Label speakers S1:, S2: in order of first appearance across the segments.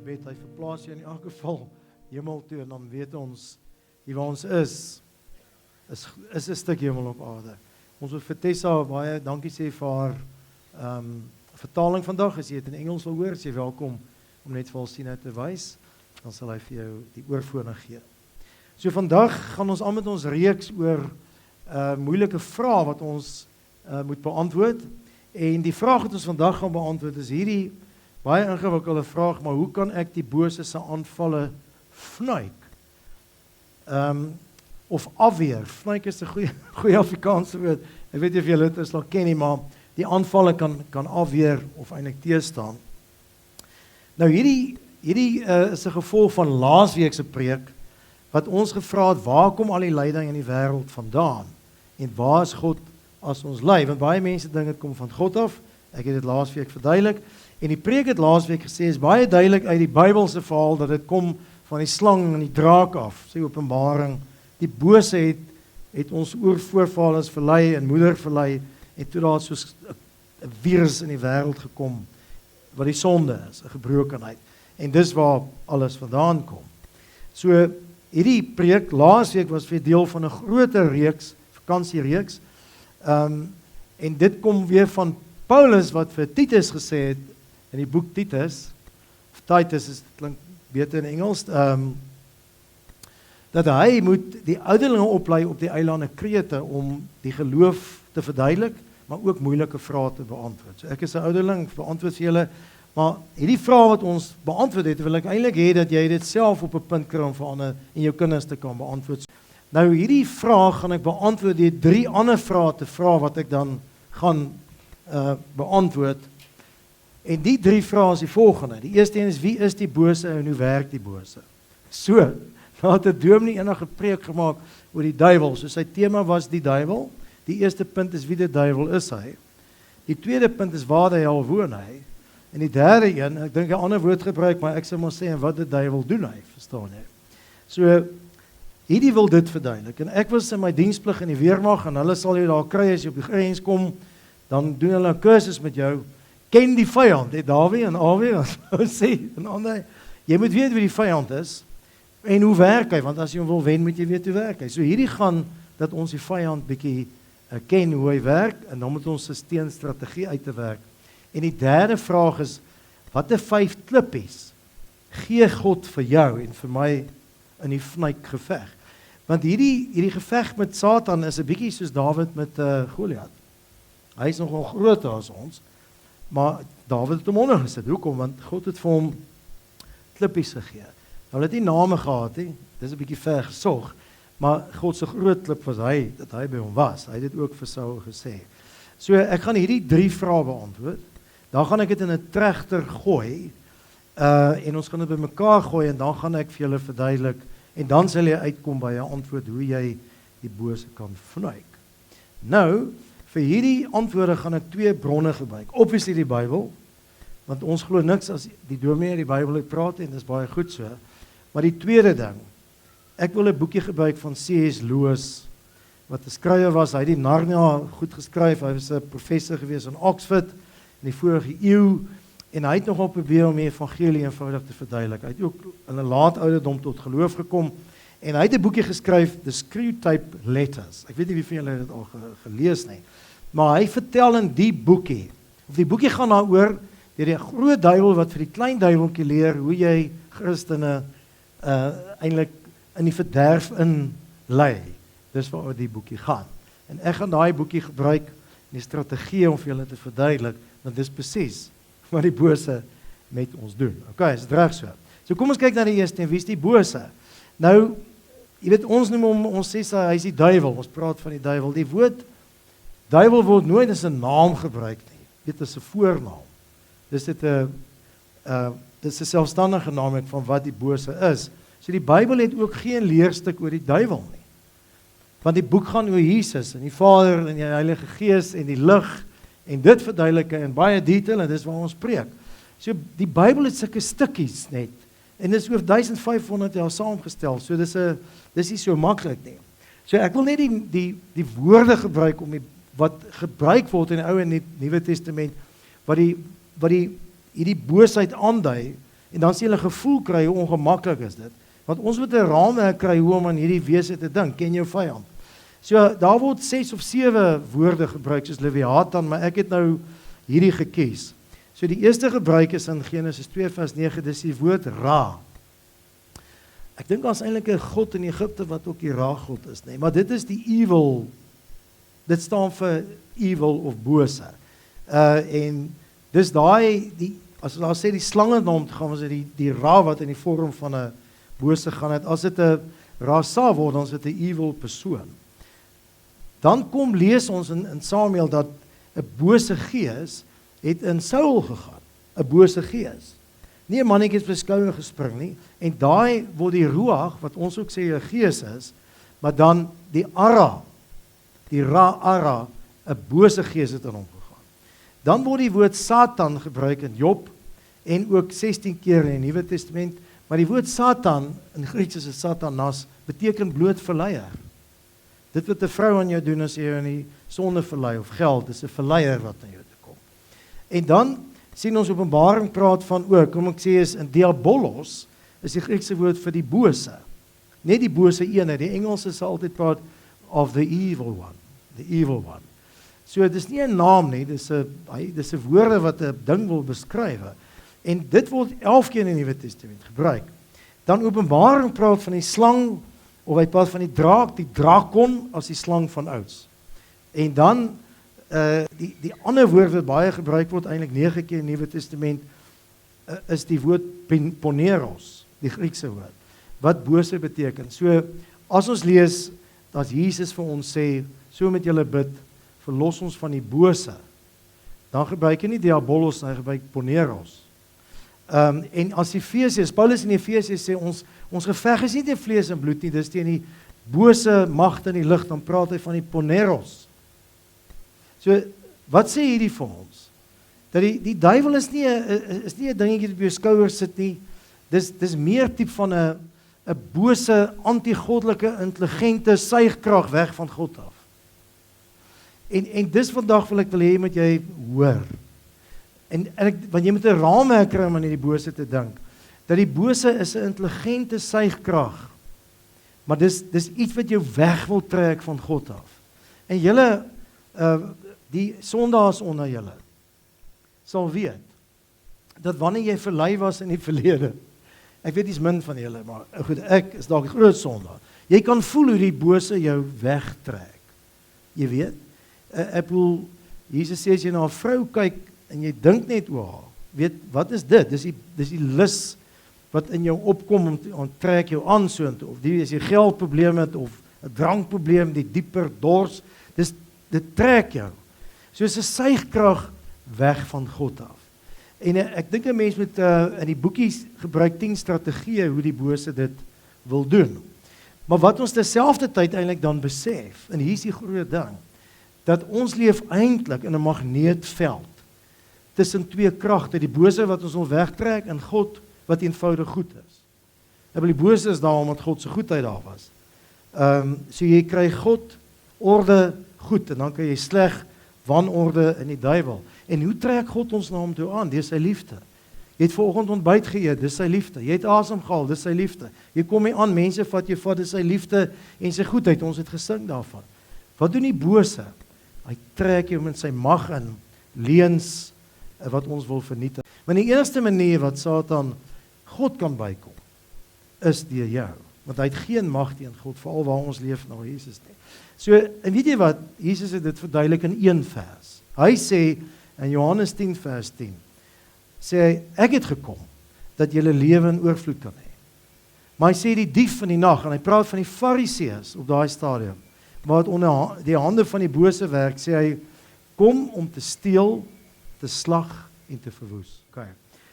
S1: gebed, hy verplaas jou in elk geval hemel toe, en dan weet ons, hier waar ons is 'n stuk hemel op aarde. Ons wil vir Tessa baie dankie sê vir haar vertaling vandag. As jy dit in Engels wil hoor, is jy welkom om net vir Alsina te wys, dan sal hy vir jou die oorfone gee. So vandag gaan ons aan met ons reeks oor moeilike vrae wat ons moet beantwoord, en die vraag wat ons vandag gaan beantwoord is hierdie baie ingewikkelde vraag, maar hoe kan ek die bose se aanvalle fnuik? Of afweer. Fnuik is 'n goeie Afrikaanse woord. Ek weet nie of julle dit is al ken nie, maar die aanvalle kan afweer of eintlik teestaan. Nou hierdie is 'n gevolg van laasweek se preek, wat ons gevra het, waar kom al die lyding in die wêreld vandaan? En waar is God as ons ly? Want baie mense dink dit kom van God af. Ek het dit laasweek verduidelik. En die preek het laasweek gesê, is baie duidelik uit die Bybelse verhaal, dat dit kom van die slang en die draak af, sê Openbaring. Die bose het ons oorvoorvaders verlei en moeder verlei, en toe daar soos 'n virus in die wêreld gekom, wat die sonde is, 'n gebrokenheid. En dis waar alles vandaan kom. So, hierdie preek laasweek was vir deel van 'n groter reeks, vakansiereeks, en dit kom weer van Paulus, wat vir Titus gesê het, in die boek Titus, of Titus, is klink beter in Engels, dat hy moet die ouderlinge oplei op die eilande Krete, om die geloof te verduidelik, maar ook moeilike vrae te beantwoord. So ek is 'n ouderling, beantwoord vir julle, maar hierdie vrae wat ons beantwoord het, wil ek eintlik hê dat jy dit self op 'n punt kry om vir ander en jou kinders te kan beantwoord. Nou hierdie vraag gaan ek beantwoord deur 3 ander vrae te vra wat ek dan gaan beantwoord. En die 3 vrae is die volgende. Die eerste een is, wie is die bose en hoe werk die bose? So, nou het 'n dominee enige preek gemaak oor die duiwel. So sy tema was die duiwel. Die eerste punt is, wie die duiwel is hy. Die tweede punt is, waar die hel woon hy. En die derde een, ek dink 'n ander woord gebruik, maar ek sou maar sê, en wat die duiwel doen hy, verstaan jy? So, hierdie wil dit verduidelik. En ek was in my diensplig in die weermag, en hulle sal jou daar kry as jy op die grens kom, dan doen hulle 'n kursus met jou, ken die vyand, Dawie en Awie, sê, en ander, jy moet weet wie die vyand is, en hoe werk hy, want as jy hom wil wen, moet jy weet hoe werk hy. So hierdie gaan, dat ons die vyand bietjie ken hoe hy werk, en dan moet ons 'n steenstrategie uit te werk. En die derde vraag is, watter 5 klippies gee God vir jou en vir my in die fnuik geveg? Want hierdie geveg met Satan is 'n bietjie soos Dawid met Goliat. Hy is nogal groter as ons, maar Dawid het hom ondergesit. Hoekom? Want God het vir hom klippies gegee. Nou het nie name gehad nie, dis 'n bietjie ver gesog, maar God se groot klip was dat hy by hom was. Hy het dit ook vir Saul gesê. So ek gaan hierdie 3 vrae beantwoord. Dan gaan ek dit in 'n trechter gooi, en ons gaan dit bymekaar gooi, en dan gaan ek vir julle verduidelik, en dan sal jy uitkom by 'n antwoord hoe jy die bose kan fnuik. Nou, vir hierdie antwoorde gaan ek 2 bronne gebruik. Obviously die Bybel, want ons glo niks as die dominee die Bybel uit praat, en dis baie goed so. Maar die tweede ding, ek wil 'n boekie gebruik van C.S. Lewis, wat 'n skrywer was. Hy het die Narnia goed geskryf. Hy was 'n professor gewees in Oxford in die vorige eeu, en hy het nogal probeer om die evangelie eenvoudig te verduidelik. Hy het ook in 'n laat ouderdom tot geloof gekom, en hy het 'n boekie geskryf, The Screwtape Letters. Ek weet nie wie van julle dit al gelees nie, maar hy vertel in die boekie gaan daaroor, deur die groot duiwel wat vir die klein duiweltjie leer, hoe jy Christene eintlik in die verderf inlei. Dis waaroor die boekie gaan. En ek gaan daai boekie gebruik in die strategie om vir julle te verduidelik, want dis presies wat die bose met ons doen. Okay, is dit reg so? So kom ons kyk na die eerste, en wie is die bose? Nou, jy weet, ons noem hom, ons sê hy is die duiwel, ons praat van die duiwel. Die woord duiwel word nooit as 'n naam gebruik nie, dit is 'n voornaam. Dis dit 'n selfstandige naam van wat die bose is. So die Bybel het ook geen leerstuk oor die duiwel nie. Want die boek gaan oor Jesus en die Vader en die Heilige Gees en die lig, en dit verduidelik in baie detail, en dis waar ons preek. So die Bybel het sulke stukkies net, en dis oor 1500 jaar saamgestel, so dis nie so maklik nie. So ek wil net die woorde gebruik wat gebruik word in die Ou en die Nuwe Testament, wat hierdie boosheid aandui, En dan sien hulle gevoel kry hoe ongemaklik is dit. Want ons moet 'n raamwerk kry hoe om aan hierdie wese te dink, ken jou vyand. So daar word 6 of 7 woorde gebruik soos Leviathan, maar ek het nou hierdie gekies. So die eerste gebruik is in Genesis 2 vers 9, dis die woord Ra. Ek dink daar's eintlik 'n god in Egipte wat ook die Ra-god is, nee, maar dit is die evil. Dit staan vir evil of bose. En dis daai as ons sê die slange naam te gaan, was dit die Ra wat in die vorm van 'n bose gaan het. As dit 'n Rasa word, dan is dit 'n evil persoon. Dan lees ons in Samuel dat 'n bose gees het in Saul gegaan, 'n bose gees. Nie 'n mannetjie het op sy skouer gespring nie, en daai word die Ruach, wat ons ook sê 'n gees is, maar dan die Ara, die Ra-Ara, 'n bose gees het in hom gegaan. Dan word die woord Satan gebruik in Job, en ook 16 keer in die Nuwe Testament, maar die woord Satan, in Grieks is dit Satanas, beteken bloot verleier. Dit wat 'n vrou aan jou doen as jy jou in die sonde verlei, of geld, dis 'n verleier wat aan jou toe kom. En dan sien ons Openbaring praat van ook, kom ek sê is in diabolos, is die Griekse woord vir die bose. Net die bose eenheid, die Engelse sal altyd praat of the evil one, the evil one. So dis nie 'n naam nie, dis 'n woorde wat 'n ding wil beskryf. En dit word 11 keer in die Nuwe Testament gebruik. Dan Openbaring praat van die slang, of hy praat van die draak, die drakon as die slang van ouds. En dan die ander woord wat baie gebruik word, eintlik 9 keer in die Nuwe Testament, is die woord poneros, die Griekse woord, wat bose beteken. So, as ons lees, dat Jesus vir ons sê, so met julle bid, verlos ons van die bose, dan gebruik hy nie diabolos, hy gebruik poneros. En as Efesiërs, Paulus in Efesiërs sê, ons geveg is nie teen vlees en bloed nie, dis teen die bose magte in die lig, dan praat hy van die poneros. So, wat sê hierdie vir ons? Dat die duiwel is nie 'n dingetjie op jou skouer sit nie, dis meer tipe van 'n bose, anti-goddelike, intelligente suigkrag weg van God af. En dis vandag wil ek hê moet jy hoor. Want jy moet 'n raamwerk kry om aan die bose te dink. Dat die bose is 'n intelligente suigkrag. Maar dis iets wat jou weg wil trek van God af. En julle die sondaars onder julle sal weet dat wanneer jy verlei was in die verlede, ek weet dis min van julle, maar goed, ek is dalk 'n groot sondaar. Jy kan voel hoe die bose jou wegtrek. Jy weet, ek bedoel, Jesus sê as jy na 'n vrou kyk en jy dink net oor haar, weet, wat is dit? Dis die lus wat in jou opkom om trek jou aan soontoe, of as jy geldprobleme het, of 'n drankprobleem, die dieper dors, dit trek jou. So is 'n suigkrag weg van God af. En ek dink 'n mens moet in die boekies gebruik 10 strategieë hoe die bose dit wil doen. Maar wat ons terselfdertyd eintlik dan besef, en hier is die groot ding, dat ons leef eintlik in 'n magneetveld tussen twee kragte, die bose wat ons wil wegtrek en God wat eenvoudig goed is. Die bose is daar omdat God se goedheid daar was. So jy kry God, orde, goed, en dan kan jy sleg, wanorde in die duiwel. En hoe trek God ons na hom toe aan? Dis sy liefde. Jy het vanoggend ontbyt geëet, dis sy liefde. Jy het asem gehaal, dis sy liefde. Jy kom hier aan, mense vat jou vat, dis sy liefde en sy goedheid. Ons het gesing daarvan. Wat doen die bose? Hy trek jou met sy mag in, leuns wat ons wil vernietig. Maar die enigste manier wat Satan God kan bykom, is deur jou. Want hy het geen mag teen God, veral waar ons leef na Jesus nie. So, en weet jy wat? Jesus het dit verduidelik in 1 vers. Hy sê, in Johannes 10 vers 10, sê hy, ek het gekom, dat julle lewe in oorvloed kan hê. Maar hy sê die dief van die nag, en hy praat van die Fariseërs op daai stadium, wat onder die hande van die bose werk, sê hy, kom om te steel, te slag en te verwoes. Okay.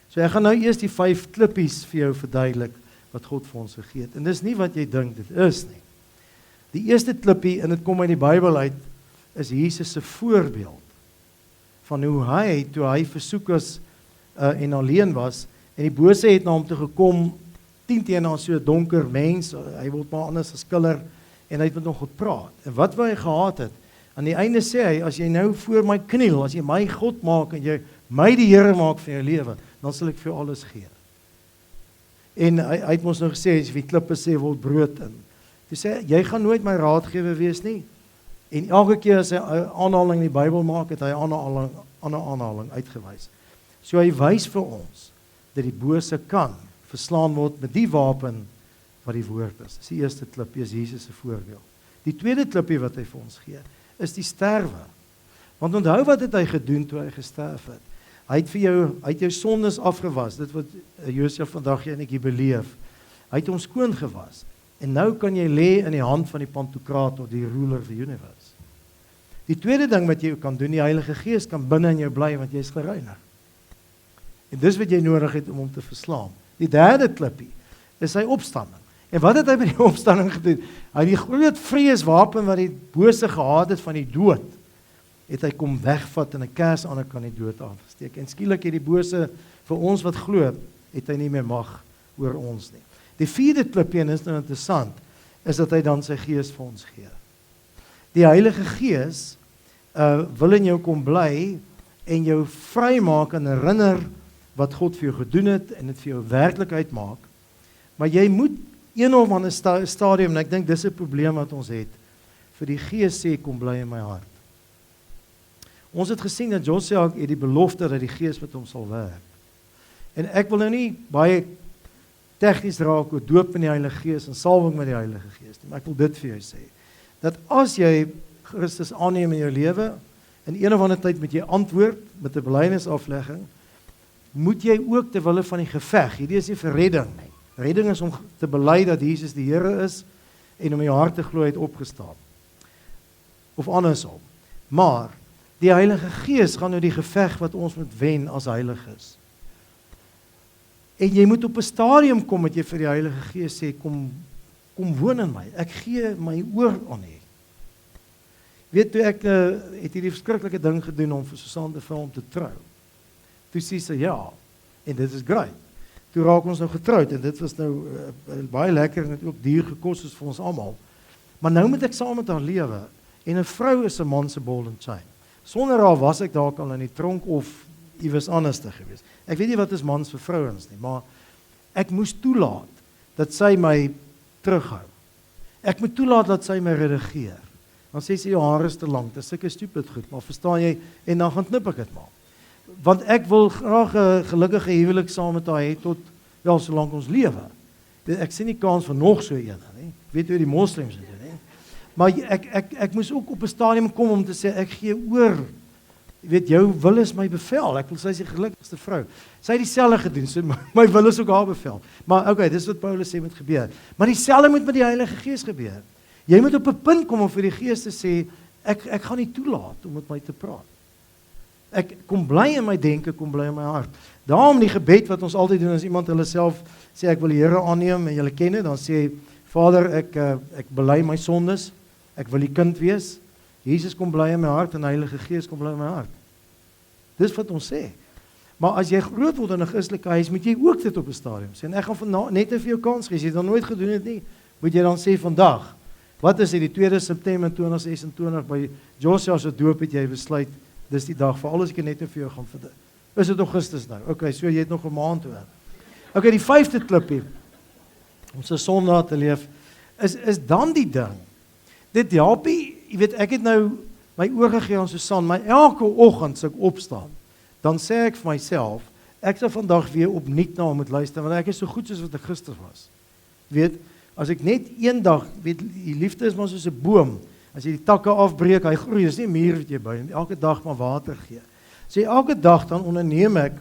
S1: So ek gaan nou eers die 5 klippies vir jou verduidelik, wat God vir ons gegee het. En dis nie wat jy dink dit is nie. Die eerste klippie, en dit kom uit die Bybel uit, is Jesus se voorbeeld, van hoe hy, toe hy versoek was, en alleen was, en die bose het na hom toe gekom, 10 teenoor so 'n donker mens, hy word maar anders as killer, en hy het met hom gepraat. En wat wou hy gehad het? Aan die einde sê hy, as jy nou voor my kniel, as jy my God maak, en jy my die Here maak van jou lewe, dan sal ek vir jou alles gee. En hy het ons nou gesê, as jy vir die klippe sê, word brood in. Toe sê, jy gaan nooit my raadgewer wees nie. En elke keer as hy 'n aanhaling in die Bybel maak, het hy 'n ander aanhaling uitgewys. So hy wys vir ons, dat die bose kan verslaan word met die wapen, wat die woord is. Dis die eerste klippie, is Jesus se voorbeeld. Die tweede klippie wat hy vir ons gee, is die sterwe. Want onthou wat het hy gedoen toe hy gesterf het? Hy het jou sondes afgewas, dit wat Josef vandag jy en ek hier beleef. Hy het ons skoon gewas. En nou kan jy lê in die hand van die Pantokrator, die ruler of the universe. Die tweede ding wat jy kan doen, die Heilige Gees kan binne in jou bly, want jy is gereinig. En dis wat jy nodig het om hom te verslaan. Die derde klippie is sy opstanding. En wat het hy met die opstanding gedoen? Hy het die groot vreeswapen wat die bose gehaat het van die dood, het hy kom wegvat en 'n kers aan die kant die dood afgesteek. En skielik het die bose vir ons wat glo, het hy nie meer mag oor ons nie. Die vierde klippie, en is nou interessant, is dat hy dan sy gees vir ons gee. Die Heilige Gees wil in jou kom bly en jou vrymaak en herinner wat God vir jou gedoen het en dit vir jou werklikheid maak. Maar jy moet een of ander stadium, en ek dink dis 'n probleem wat ons het, vir die Gees sê, kom bly in my hart. Ons het gesien dat Josua het die belofte dat die Gees met hom sal werk. En ek wil nou nie baie tegnies raak oor doop in die Heilige Gees en salwing met die Heilige Gees nie, maar ek wil dit vir jou sê, dat as jy Christus aanneem in jou lewe, in een of ander tyd moet jy antwoord met 'n belydenisaflegging, moet jy ook ter wille van die geveg, hierdie is nie vir redding nie. Redding is om te bely dat Jesus die Here is en om in jou hart te glo hy het opgestaan. Of andersom. Maar die Heilige Gees gaan nou die geveg wat ons moet wen as heiliges. En jy moet op 'n stadium kom dat jy vir die Heilige Gees sê, kom woon in my. Ek gee my oor aan U. Weet toe ek het hierdie verskriklike ding gedoen om vir Susan te vra om te trou. Toe sê sy ja, en dit is great. Toe raak ons nou getroud en dit was nou baie lekker en het ook duur gekos is vir ons almal. Maar nou moet ek saam met haar lewe en 'n vrou is 'n man se ball and chain. Sonder haar was ek dalk al in die tronk of iewers anders te gewees. Ek weet nie wat is mans vir vrouens nie, maar ek moes toelaat dat sy my terughou. Ek moet toelaat dat sy my redigeer. Dan sê sy jou hare is te lank, dis sulke stupid goed, maar verstaan jy, en dan gaan knip ek dit maar. Want ek wil graag 'n gelukkige huwelik saam met haar hê tot wel solank ons lewe. Ek sien nie kans vir nog so een nie. Weet hoe die moslems dit doen, hè? Maar ek moes ook op 'n stadium kom om te sê ek gee oor. Jy weet jou wil is my bevel. Ek wil sy is die gelukkigste vrou. Sy het dieselfde gedoen. So my wil is ook haar bevel. Maar okay, dis wat Paulus sê moet gebeur. Maar dieselfde moet met die Heilige Gees gebeur. Jy moet op 'n punt kom om vir die Gees te sê ek gaan nie toelaat om met my te praat. Ek kom bly in my denke, kom bly in my hart. Daarom die gebed wat ons altyd doen as iemand hulle self sê ek wil die Here aanneem en julle ken dit, dan sê hy Vader, ek bely my sondes. Ek wil die kind wees. Jesus kom bly in my hart en die Heilige Gees kom bly in my hart. Dis wat ons sê. Maar as jy groot word in 'n Christelike huis, moet jy ook dit op 'n stadium sê. En ek gaan net vir jou kans gee. As jy dit nog nooit gedoen het nie, moet jy dan sê vandag. Wat is dit die 2 September 2026 by Josua se doop het jy besluit dis die dag vir alles ek net vir jou gaan verduidelik. Is dit Augustus nou? Okay, so jy het nog 'n maand oor. Okay, die 5de klippie. Om sy sonde te leef is dan die ding. Dit help nie, jy weet ek het nou my oorgegee aan Susan, maar elke oggend as ek opstaan, dan sê ek vir myself, ek sal vandag weer opnuut na hom moet luister want ek is so goed soos wat ek gister was. Weet, as ek net een dag, weet die liefde is maar soos 'n boom. As jy die takke afbreek, hy groei, dis nie 'n muur wat jy bou nie, elke dag maar water gee. So elke dag dan onderneem ek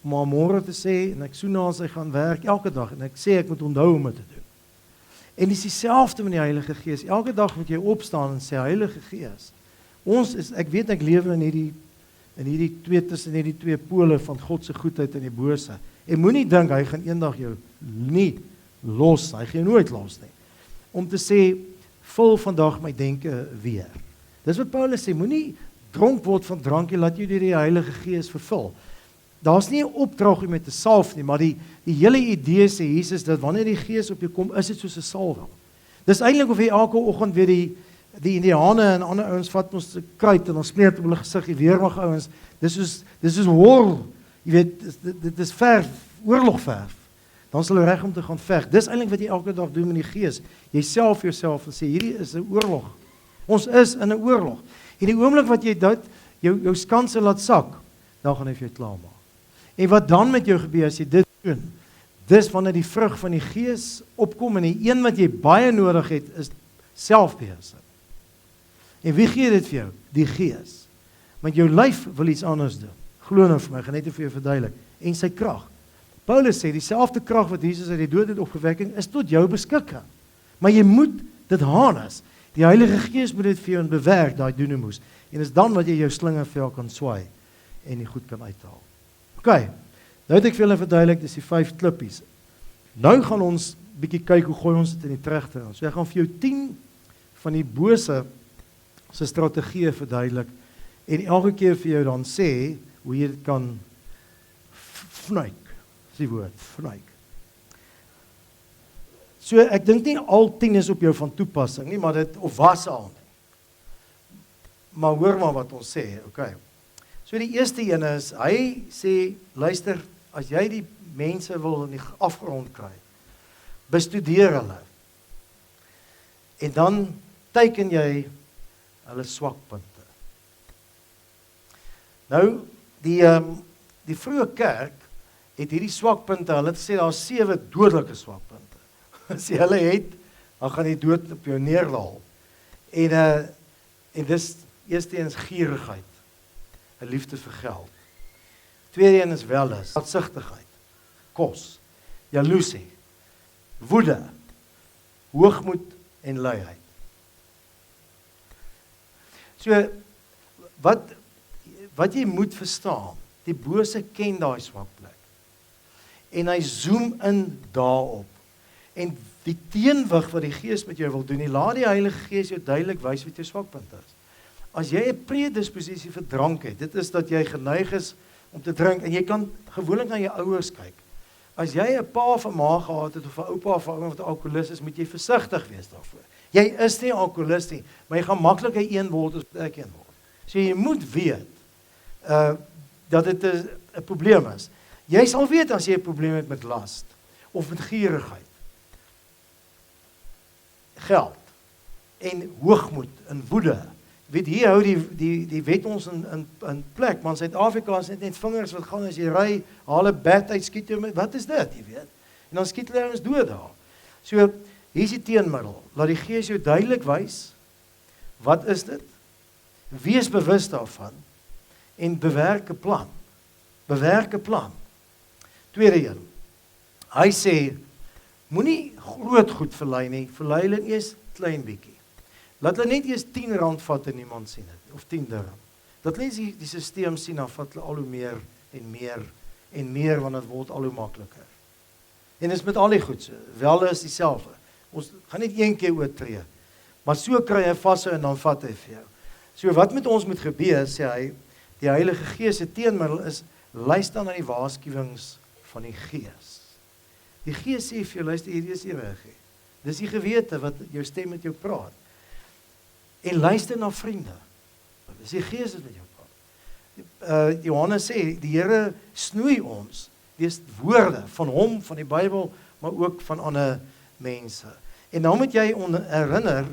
S1: om haar môre te sê en ek soen na sy gaan werk elke dag en ek sê ek moet onthou om dit te doen. En dis dieselfde met die Heilige Gees. Elke dag moet jy opstaan en sê Heilige Gees. Ek weet ek lewe in hierdie twee tussen hierdie twee pole van God se goedheid en die bose. En moenie dink hy gaan eendag jou nie los, hy gaan jou nooit los nie. Om te sê vul vandag my denke weer. Dis wat Paulus sê, moenie dronk word van drankie, laat jy deur die Heilige Gees vervul. Daar's nie 'n opdrag om met te salf nie, maar die hele idee sê Jesus dat wanneer die Gees op jou kom, is dit soos 'n salwing. Dis eintlik of jy elke oggend weer die Indiane en ander ouens vat ons kruit en ons smeer dit op hulle gesig, die weermag ouens. Dis soos hor, jy weet, dit is verf, oorlogverf. dan sal jy reg om te gaan veg. Dis eintlik wat jy elke dag doen met die Gees. Jy self jouself en sê, hierdie is 'n oorlog. Ons is in 'n oorlog. En die oomblik wat jy dit, jou skanse laat sak, dan gaan hy vir jou klaarmaak. En wat dan met jou gebeur as jy dit doen? Dis wanneer die vrug van die Gees opkom, en die een wat jy baie nodig het, is selfbeheersing. En wie gee dit vir jou? Die Gees. Want jou lyf wil iets anders doen. Glo nou vir my, gaan net vir jou verduidelik. En sy krag. Paulus sê, dieselfde krag wat Jesus uit die dood het opgewekking, is tot jou beskikking. Maar jy moet dit harness. Die Heilige Gees moet dit vir jou bewerk, daai dunamis. En is dan wat jy jou slingervel kan swaai en die goed kan uithaal. OK, nou het ek vir julle verduidelik, dis die 5 klippies. Nou gaan ons bietjie kyk hoe gooi ons dit in die trechter. So ek gaan vir jou 10 van die bose se strategieë verduidelik en elke keer vir jou dan sê hoe jy dit kan vnuik. Dis die woord, vnuik. So ek dink nie al 10 is op jou van toepassing nie, maar dit of was al nie. Maar hoor maar wat ons sê, okay. So die eerste een is, hy sê, luister, as jy die mense wil in die afgrond kry, bestudeer hulle. En dan teiken jy hulle swakpunte. Nou, die vroeë kerk het hierdie swakpunte, hulle het gesê, daar is 7 dodelike swakpunte. As jy hulle het, dan gaan die dood op jou neerlaal. En dis, eerste een is gierigheid, 'n liefde vir geld. Tweede een is welis, hartsigtigheid, kos, jaloesie, woede, hoogmoed en luiheid. So, wat jy moet verstaan, die bose ken daai swak plek. En hy zoom in daarop. En die teenwig wat die Gees met jou wil doen, laat die Heilige Gees jou duidelik wys wat jou swakpunt is. As jy 'n predisposisie vir drank het, dit is dat jy geneig is om te drink, en jy kan gewoonlik na jou ouers kyk. As jy 'n pa of 'n ma gehad het, of 'n oupa of 'n ouma wat 'n alkoholist is, moet jy versigtig wees daarvoor. Jy is nie 'n alkoholist nie, maar jy gaan maklik 'n een word as ek een word. So jy moet weet, dat dit 'n probleem is. Jy sal weet as jy 'n probleem het met last, of met gierigheid, geld, en hoogmoed, en woede. Weet, hier hou die wet ons in plek, maar in Suid-Afrika is net vingers wat gaan, as jy ry, haal 'n bat uit, skiet jou met, wat is dit, jy weet? En dan skiet hulle ons dood daar. So, hier is die teenmiddel, laat die Gees jou duidelik wys, wat is dit? Wees bewus daarvan, en bewerk 'n plan. Bewerk 'n plan. Tweede een, hy sê, moenie groot goed verlei nie, verlei hulle eers klein bietjie. Laat hulle net eers R10 vat en niemand sien het, of R10. Dat hulle die stelsel sien, dan vat hulle al hoe meer en meer en meer, want het word al hoe makliker. En dit is met al die goed so, wel is dieselfde. Ons gaan net een keer oortree, maar so kry hy vashou en dan vat hy vir jou. So wat met ons moet gebeur, sê hy, die Heilige Gees se teenmiddel is, luister na die waarskuwings van die Gees. Die Gees sê vir jou, luister, hierdie is nie reg nie. Dis die gewete wat jou stem met jou praat. En luister na vriende. Dis die Gees wat met jou praat. Johannes sê, die Here snoei ons, dis woorde van hom, van die Bybel, maar ook van ander mense. En nou moet jy herinner,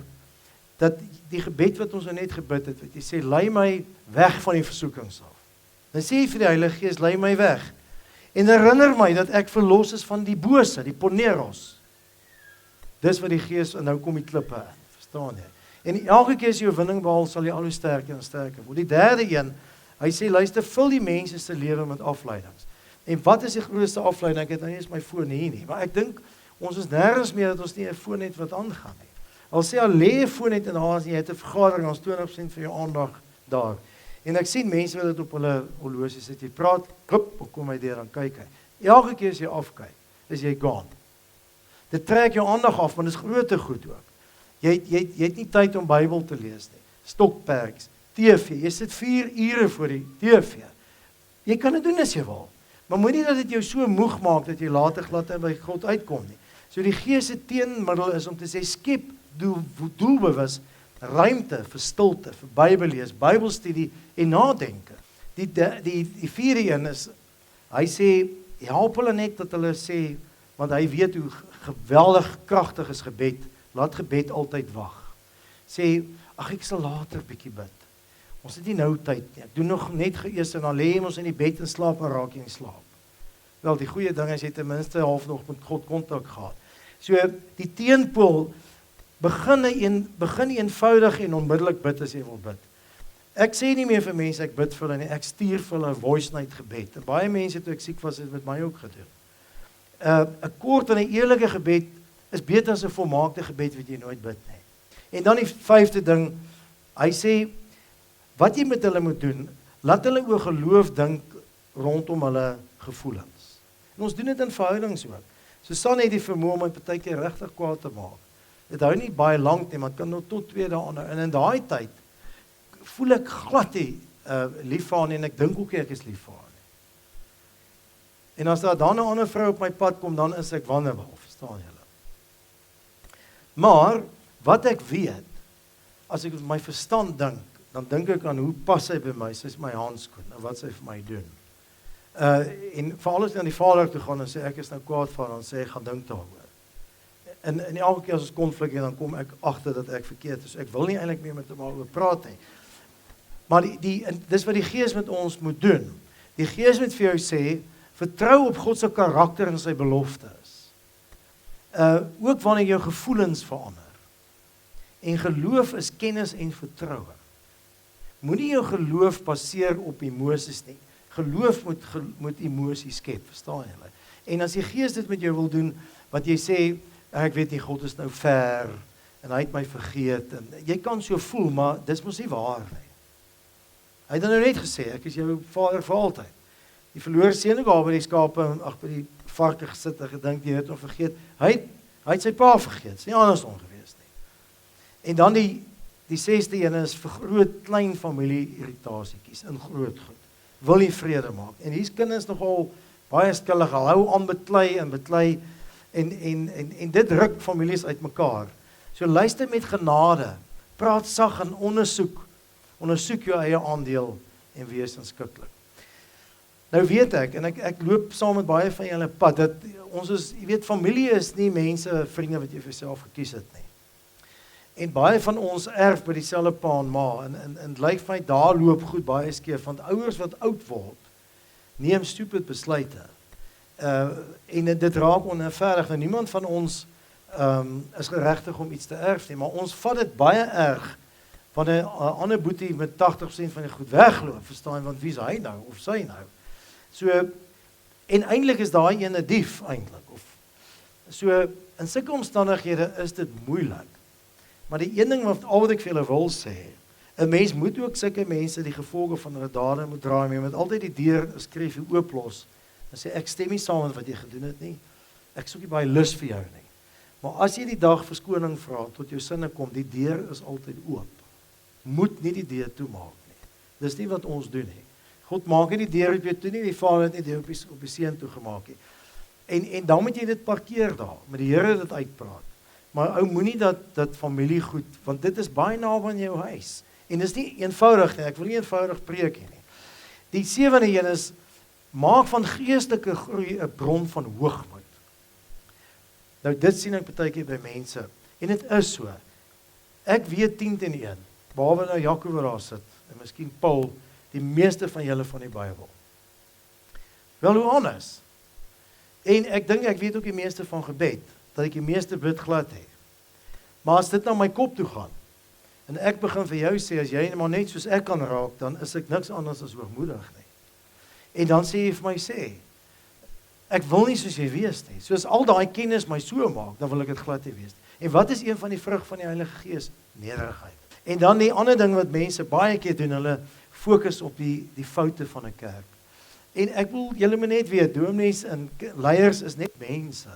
S1: dat die gebed wat ons net gebid het, wat jy sê, lei my weg van die versoekings af. Dan sê jy vir die Heilige Gees, lei my weg. En herinner my dat ek verlos is van die bose, die poneros. Dis wat die Gees, en nou kom die klippe in, verstaan jy? En elke keer as jy oorwinning behaal, sal jy al hoe sterker en sterker word. Die derde een, hy sê, luister, vul die mense se lewe met afleidings. En wat is die grootste afleiding? Ek het nou nie eens my foon hier nie, maar ek dink, ons is nergens meer dat ons nie 'n foon het wat aangaan nie. Al sê al lê 'n foon net in haar, jy het 'n vergadering, ons 20% van jou aandag daar. En ek sien mense wat dit op hulle horlosies sit, jy praat, klop, kom hy deur, dan kyk hy. Elke keer as jy afkyk, is jy gone. Dit trek jou aandag af, want dit is grote goed ook. Jy het nie tyd om Bybel te lees nie. Stokperks, TV, jy sit 4 ure voor die TV. Jy kan dit doen as jy wil, maar moenie dat dit jou so moeg maak, dat jy later glad by God uitkom nie. So die Gees se teenmiddel is om te sê, skep doelbewus ruimte vir stilte, vir Bybellees, Bybelstudie en nadenke. Die vierde een is, hy sê, help hulle net dat hulle sê, want hy weet hoe geweldig kragtig is gebed. Laat gebed altyd wag. Sê, ag ek sal later bietjie bid. Ons het nie nou tyd nie. Ek doen nog net geëers en dan lê jy ons in die bed en slaap en raak jy in slaap. Wel, die goeie ding is jy ten minste half nog met God kontak gehad. So, die teenpool, begin eenvoudig en onmiddellik bid as jy wil bid. Ek sê nie meer vir mense, ek bid vir hulle nie, ek stuur vir hulle 'n voice note gebed. En baie mense toe ek siek was, het met my ook gedoen. 'n kort en 'n eerlike gebed is beter as 'n volmaakte gebed wat jy nooit bid nie. En dan die 5de ding, hy sê, wat jy met hulle moet doen, laat hulle oor geloof dink rondom hulle gevoelens. En ons doen dit in verhoudings ook. Susan het die vermoë om my partykeer regtig kwaad te maak. Dit hou nie baie lank nie, maar kan nog tot 2 dae aanhou. En in daai tyd voel ek glad nie lief vir haar nie, en ek dink ook ek is lief vir haar nie. En as daar dan 'n ander vrou op my pad kom, dan is ek wannerbal, verstaan julle? Maar wat ek weet, as ek met my verstand dink, dan dink ek aan hoe pas sy by my, sy is my handskoen, en wat sy vir my doen. En veral as ek aan die Vader toe gaan en sê ek is nou kwaad vir haar, dan sê ek gaan dink daaroor. En elke keer as ons konflik het, dan kom ek agter dat ek verkeerd is. Ek wil nie eintlik meer met hom oor praat nie. Maar dis wat die Gees met ons moet doen. Die Gees moet vir jou sê, vertrou op God se karakter en sy beloftes. Ook wanneer jou gevoelens verander. En geloof is kennis en vertroue. Moenie jou geloof baseer op emosies nie. Geloof moet emosies skep, verstaan julle? En as die Gees dit met jou wil doen, wat jy sê, ek weet nie, God is nou ver, en hy het my vergeet, en jy kan so voel, maar dis mos nie waar nie. Hy het nou net gesê, ek is jou Vader vir altyd. Die verlore seun ook al by die skape, by die varke gesit en gedink, jy het hom vergeet. Hy het sy pa vergeet, is nie andersom gewees nie. En dan die 6de ene is vergroot klein familie irritasietjies in groot goed. Wil nie vrede maak. En hier's kinders nogal baie skillig, hou aan beklei, en dit ruk families uitmekaar. So luister met genade, praat sag en ondersoek jou eie aandeel en wees inskikkelik. Nou weet ek, en ek loop saam met baie van julle pad, dat ons is, jy weet, familie is nie mense, vriende wat jy vir jouself gekies het nie. En baie van ons erf by dieselfde pa en ma, en lyk vir my, daar loop goed baie skeef, want ouers wat oud word, neem stupid besluite. En dit raak onregverdig. Nou, niemand van ons is geregtig om iets te erf nie, maar ons vat dit baie erg, wanneer 'n ander boetie met 80% van die goed wegloop, verstaan, want wie is hy nou, of sy nou? So, en eintlik is daai ene dief, eintlik. So, in sulke omstandighede is dit moeilik. Maar die een ding wat ek vir julle wil sê, 'n mens moet ook sulke mense die gevolge van hulle dade moet dra, jy moet altyd die deur skryf ooplos, en sê, ek stem nie saam met wat jy gedoen het nie, ek soek nie baie lus vir jou nie. Maar as jy die dag verskoning vra, tot jou sinne kom, die deur is altyd oop. Moet nie die deur toemaak nie. Dis nie wat ons doen nie. God maak nie die deur op jou toe nie, die Vader het nie die deur op die seun toegemaak nie. En dan moet jy dit parkeer daar, met die Here dit uitpraat. Maar ou, moenie dat familie goed, want dit is baie naby aan jou huis. En dis nie eenvoudig nie, ek wil nie eenvoudig preek nie. Die 7de een is, maak van geestelike groei 'n bron van hoogmoed. Nou dit sien ek partykeer by mense, en dit is so. Ek weet 10-1, behalwe nou Jakob waar daar sit, en miskien Paul, die meeste van julle van die Bybel. Wel, hoe anders? En ek dink ek weet ook die meeste van gebed, dat ek die meeste bid glad het. Maar as dit na my kop toe gaan, en ek begin vir jou sê, as jy maar net soos ek kan raak, dan is ek niks anders as hoogmoedig nie. En dan sê jy vir my sê, ek wil nie soos jy wees nie. Soos al daai kennis my so maak, dan wil ek dit glad nie wees nie. En wat is een van die vrug van die Heilige Gees? Nederigheid. En dan die ander ding wat mense baie keer doen, hulle fokus op die foute van 'n kerk. En ek wil julle moet net weet, dominees en leiers is net mense.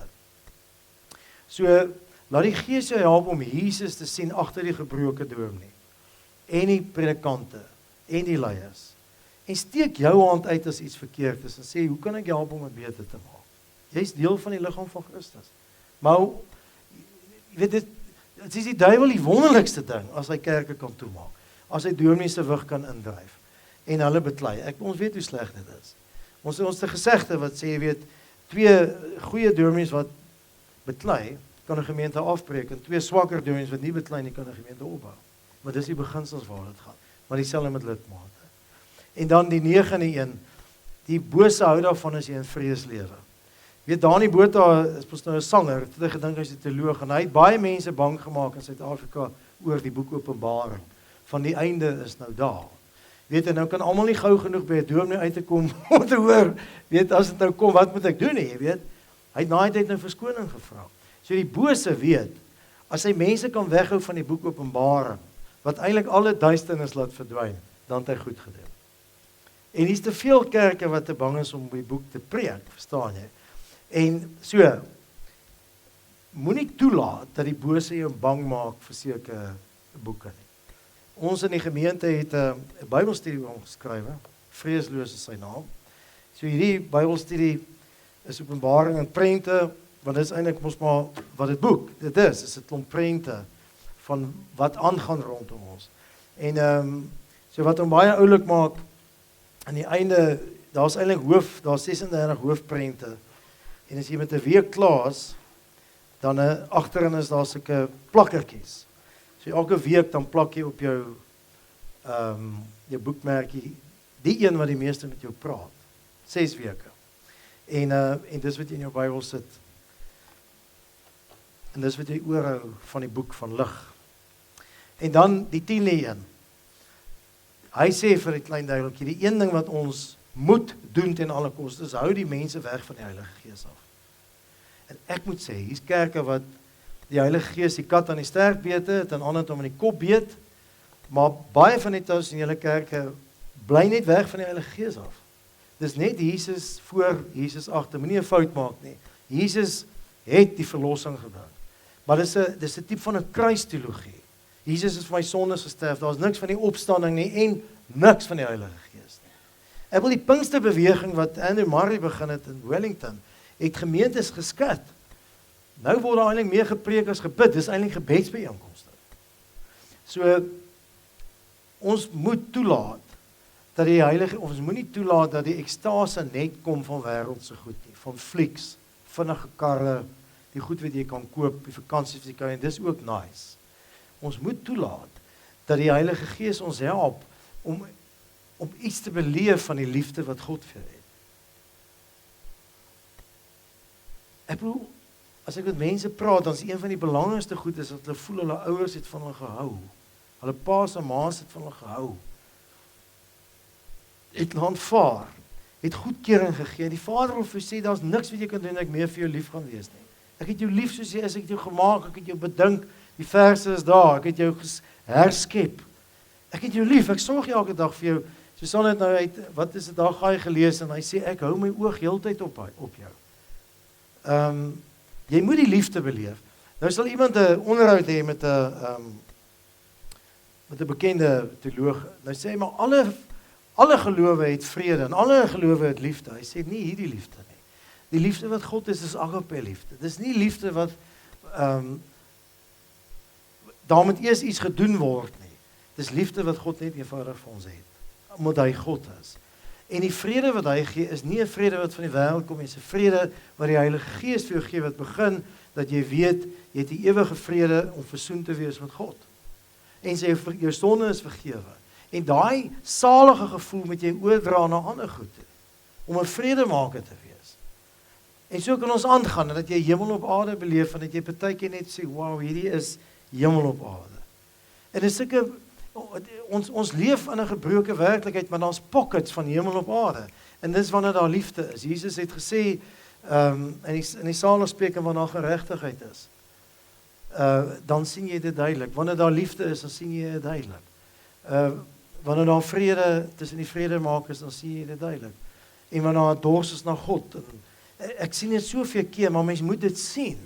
S1: So, laat die Gees jou help om Jesus te sien agter die gebroke dominee, en die predikante, en die leiers. En steek jou hand uit as iets verkeerd is, en sê, hoe kan ek help om dit beter te maak? Jy is deel van die liggaam van Christus. Maar, jy weet, dit is die duiwel die wonderlikste ding, as hy kerke kan toemaak, as hy dominees se wig kan indryf, en hulle beklei. Ons weet hoe sleg dit is. Ons het gesegde wat sê, jy weet, twee goeie dominees wat beklei, kan 'n gemeente afbreek, en twee swakker dominees wat nie beklei nie, kan 'n gemeente opbou. Maar dis die beginsels waar dit gaan. Maar dieselfde met lidmate. En dan die 9de een, die bose hou daarvan as jy in vrees lewe. Weet, Dani Botha is mos nou 'n sanger, het hy gedink hy's 'n teoloog, en hy het baie mense bang gemaak in Suid-Afrika oor die boek Openbaring, van die einde is nou daar. Weet, en nou kan almal nie gou genoeg by 'n dominee uit te kom om te hoor, weet, as dit nou kom, wat moet ek doen nie, weet? Hy het na die tyd nou verskoning gevra. So die bose weet, as hy mense kan weghou van die boek Openbaring, wat eintlik alle duisternis laat verdwyn, dan het hy goed gedoen. En hier's te veel kerke wat te bang is om die boek te preek, verstaan jy? En so, moenie toelaat dat die bose jou bang maak vir sekere boeke nie. Ons in die gemeente het 'n Bybelstudie geskryf, Vreesloos is sy naam. So hierdie Bybelstudie is Openbaring en prente, want dit is eintlik mos maar wat dit boek, dit is 'n klomp prente van wat aangaan rondom ons. En so wat hom baie oulik maak, aan die einde, daar's eintlik daar's 36 hoofprente, en as jy met 'n week klaar is, dan agterin is daar sulke plakkertjies. So elke week dan plak jy op jou boekmerkie die een wat die meeste met jou praat. 6 weke. En dis wat jy in jou Bybel sit. En dis wat jy oorhou van die boek van lig. En dan die 10de een. Hy sê vir 'n klein duiweltjie, die een ding wat ons moet doen ten alle koste, is hou die mense weg van die Heilige Gees af. En ek moet sê, hier's kerke wat die Heilige Gees die kat aan die sterk beet het, en ander hom in die kop beet, maar baie van die tradisionele kerke bly net weg van die Heilige Gees af. Dis net Jesus voor, Jesus agter, moenie 'n fout maak nie. Jesus het die verlossing gebring. Maar dis 'n tipe van 'n kruisteologie. Jesus is vir my sondes gesterf, daar's niks van die opstanding nie, en niks van die Heilige Gees nie. Ek wil die Pinksterbeweging wat Andrew Murray begin het in Wellington, het gemeentes geskud. Nou word daar eintlik meer gepreek as gebid, dis eintlik gebedsbijeenkomste. So, ons moet toelaat, dat die Heilige, ons moenie toelaat dat die ekstase net kom van wêreldse goed nie, van flieks, vinnige karre, die goed wat jy kan koop, die vakansies wat jy kan, en dis ook nice. Ons moet toelaat, dat die Heilige Gees ons help, om iets te beleef van die liefde wat God vir jou het. Ek bedoel, as ek met mense praat, dan is een van die belangrikste goed is, dat hulle voel, hulle ouers het van hulle gehou, hulle paas en maas het van hulle gehou, het hulle aanvaar, het goedkeuring gegee. Die Vader wil vir sê, daar's niks wat jy kan doen, ek meer vir jou lief gaan wees nie. Ek het jou lief soos jy is, ek het jou gemaak, ek het jou bedink, die verse is daar, ek het jou herskep. Ek het jou lief, ek sorg elke dag vir jou. So sal net nou uit, wat is dit daar gaai gelees, en hy sê, ek hou my oog heeltyd op jou. Jy moet die liefde beleef. Nou sal iemand 'n onderhoud hê met 'n bekende teoloog. Nou sê hy, maar alle gelowe het vrede, en alle gelowe het liefde. Hy sê, nie hierdie liefde nie. Die liefde wat God is agape liefde. Dis nie liefde wat daar moet eers iets gedoen word nie. Dis liefde wat God net eenvoudig vir ons het, omdat hy God is. En die vrede wat hy gee, is nie 'n vrede wat van die wêreld kom, dis 'n vrede wat die Heilige Gees vir jou gee, wat begin, dat jy weet, jy het die ewige vrede om versoen te wees met God. En sê, jou sonde is vergewe. En daai salige gevoel moet jy oordra na ander goed toe, om 'n vredemaker te wees. En so kan ons aangaan, en dat jy hemel op aarde beleef, en dat jy partykeer net sê, wow, hierdie is hemel op aarde. En dis sulke, ons leef in 'n gebroke werklikheid, maar daar's pockets van hemel op aarde. En dis wanneer daar liefde is. Jesus het gesê, in die saligspreking wanneer daar geregtigheid is, dan sien jy dit duidelik. Wanneer daar liefde is, dan sien jy dit duidelik. Wanneer daar vrede tussen die vredemakers, dan sien jy dit duidelik. En wanneer daar dors is na God. Ek sien dit soveel keer, maar mens moet dit sien.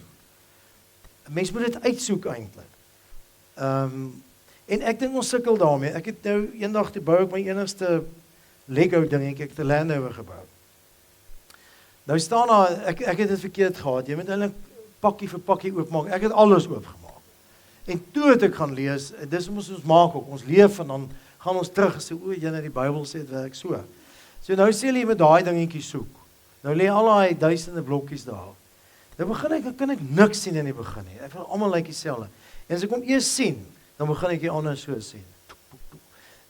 S1: Mens moet dit uitsoek eintlik. En ek dink ons sukkel daarmee. Ek het nou eendag te bou ek my enigste Lego ding, ek het 'n Land Rover gebou. Nou staan daar, ek het dit verkeerd gehad. Jy moet eintlik pakkie vir pakkie oopmaak. Ek het alles oopgemaak. En toe het ek gaan lees, dis ons maak ook, ons leef en dan gaan ons terug en sê, o, jyne, die Bybel sê dit werk so. So nou sê jy met daai dingetjie soek. Nou lê al daai duisende blokkies daar. Nou kan ek niks sien in die begin nie. Ek wil almal lyk dieselfde. En as ek hom eers sien, dan begin ek die ander so sien.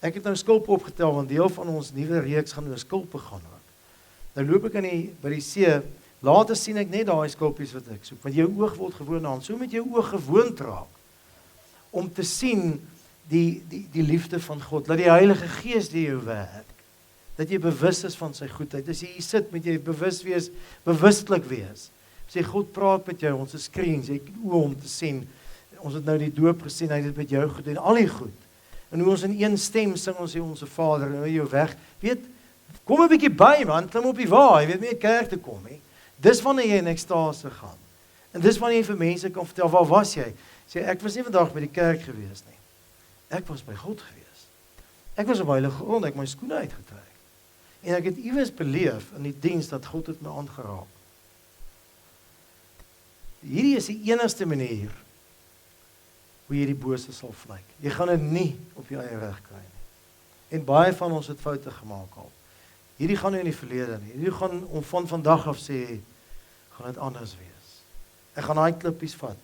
S1: Ek het nou skulpe opgetel, want deel van ons nuwe reeks gaan oor skulpe gaan ook. Nou loop ek by die see, later sien ek net daai skulpies wat ek soek, want jou oog word gewoon aan, so met jou oog gewoond raak, om te sien die liefde van God, dat die Heilige Gees deur jou werk, dat jy bewus is van sy goedheid, as jy hier sit, moet jy bewustelik wees, sê God praat met jou, ons is screens, jy het oë om te sien, ons het nou die doop gesien, hy het met jou goed, en al die goed, en hoe ons in een stem sing, ons sê onze Vader, en jou weg, weet, kom 'n bietjie by man, klim op die wa, jy weet nie 'n kerk te kom, he. Dis wanneer jy in ekstase gaan, en dis wanneer jy vir mense kan vertel, waar was jy? Sê, ek was nie vandag by die kerk gewees nie, ek was by God gewees, ek was op heilige grond, ek het my skoene uitgetrek, en ek het iewers beleef in die diens, dat God het my aangeraak. Hierdie is die enigste manier, hoe jy die bose sal vlyk. Jy gaan dit nie op jou eie reg kry nie. En baie van ons het foute gemaak al. Hierdie gaan nou in die verlede nie. Hierdie gaan om van vandag af sê, gaan dit anders wees. Ek gaan daai klippies vat.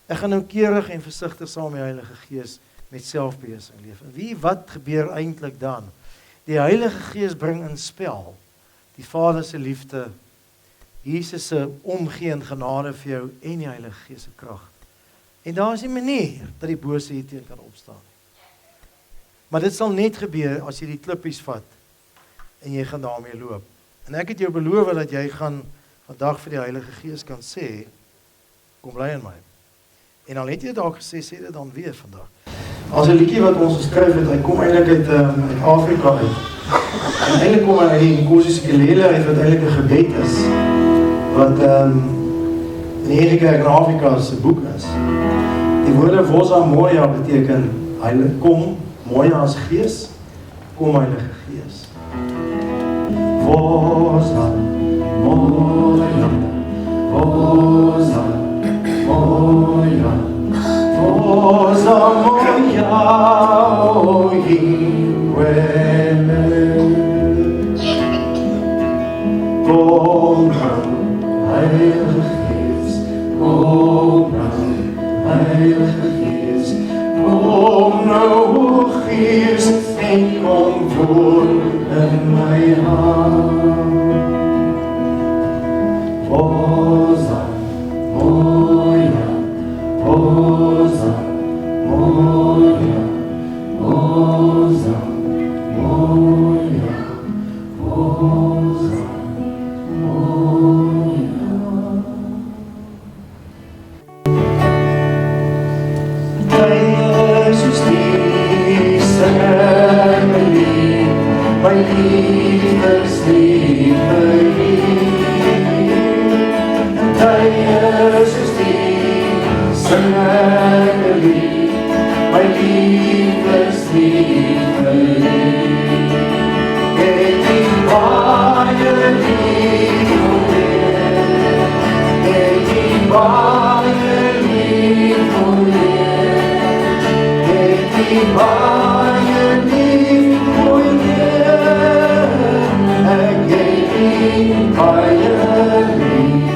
S1: Ek gaan nou keurig en versigtig saam met die Heilige Gees met selfbeheersing leef. En wat gebeur eintlik dan? Die Heilige Gees bring in spel die Vader se liefde, Jesus se omgee en genade vir jou en die Heilige Gees se krag. En daar is 'n manier dat die bose hierteen kan opstaan. Maar dit sal net gebeur as jy die klippies vat en jy gaan daarmee loop. En ek het jou beloof dat jy gaan vandag vir die Heilige Gees kan sê, kom bly in my. En al het jy dalk gesê, sê dit dan weer vandag. As 'n liedjie wat ons geskryf het, hy kom eintlik uit Afrika uit. En eintlik kom hy uit die Nkosi Sikelel uit, wat eintlik 'n gebed is, wat in die Heilige Kerk in Afrika se boek is. Die woorde Woza Moya beteken, kom, Moya as gees, kom Heilige Gees. Woza Moya, Woza Moya, Woza Moya, o Yahweh. Kom nou, Heilige Gees, kom nou, Heilige Gees, kom nou, Gees, en kom woon in my hart. Woza Moya, Woza Moya, Woza Moya, Woza Moya. Tye soos die sing ek 'n lied, my liefdeslied, my lied. Tye soos die sing ek 'n lied, my liefdeslied, my lied. Ek het baie lief vir jou, ek het baie lief vir jou, ek het baie lief vir jou, ek het baie lief.